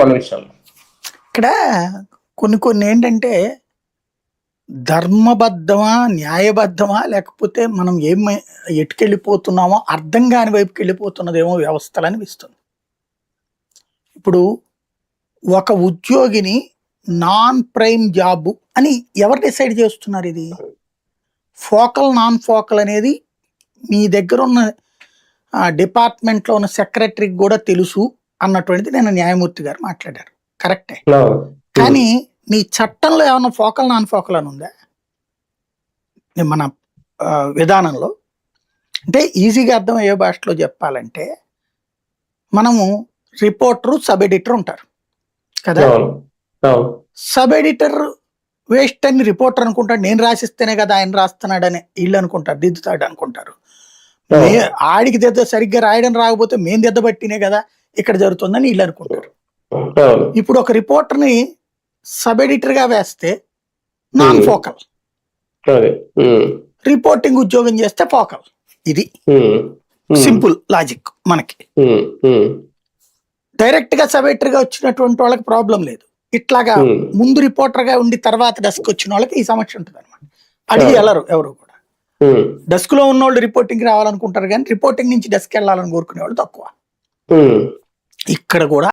కొన్ని విషయాల్లో. ఇక్కడ కొన్ని ఏంటంటే ధర్మబద్ధమా, న్యాయబద్ధమా, లేకపోతే మనం ఎటుకెళ్ళిపోతున్నామో అర్థం కాని వైపుకి వెళ్ళిపోతున్నదేమో వ్యవస్థలు అనిపిస్తుంది. ఇప్పుడు ఒక ఉద్యోగిని నాన్ ప్రైమ్ జాబ్ అని ఎవరు డిసైడ్ చేస్తున్నారు? ఇది ఫోకల్ నాన్ ఫోకల్ అనేది మీ దగ్గర ఉన్న డిపార్ట్మెంట్లో ఉన్న సెక్రటరీకి కూడా తెలుసు అన్నటువంటిది నేను న్యాయమూర్తి గారు మాట్లాడారు. కరెక్టే. కానీ నీ చట్టంలో ఏమన్నా ఫోకల్ నాన్ ఫోకల్ అని ఉందా మన విధానంలో? అంటే ఈజీగా అర్థమయ్యే భాషలో చెప్పాలంటే మనము రిపోర్టరు, సబ్ ఎడిటర్ ఉంటారు కదా. సబ్ ఎడిటర్ వేస్ట్ అని రిపోర్టర్ అనుకుంటాడు, నేను రాసిస్తేనే కదా ఆయన రాస్తున్నాడని వీళ్ళు అనుకుంటారు, దిద్దుతాడు అనుకుంటారు. ఆడికి సరిగ్గా రాయడం రాకపోతే మేము దిద్దబట్టినే కదా ఇక్కడ జరుగుతుందని వీళ్ళు అనుకుంటారు. ఇప్పుడు ఒక రిపోర్టర్ని సబ్ ఎడిటర్ గా వేస్తే నాన్ ఫోకల్, రిపోర్టింగ్ ఉద్యోగం చేస్తే ఫోకల్. ఇది సింపుల్ లాజిక్. మనకి డైరెక్ట్ గా సబ్ ఎడిటర్ గా వచ్చినటువంటి వాళ్ళకి ప్రాబ్లం లేదు. ఇట్లాగా ముందు రిపోర్టర్ గా ఉండి తర్వాత డెస్క్ వచ్చిన వాళ్ళకి ఈ సమస్య ఉంటుంది అనమాట. అడిగి వెళ్ళరు ఎవరు కూడా. డెస్క్ లో ఉన్న వాళ్ళు రిపోర్టింగ్ రావాలనుకుంటారు కానీ రిపోర్టింగ్ నుంచి డెస్క్ వెళ్ళాలని కోరుకునే వాళ్ళు తక్కువ. ఇక్కడ కూడా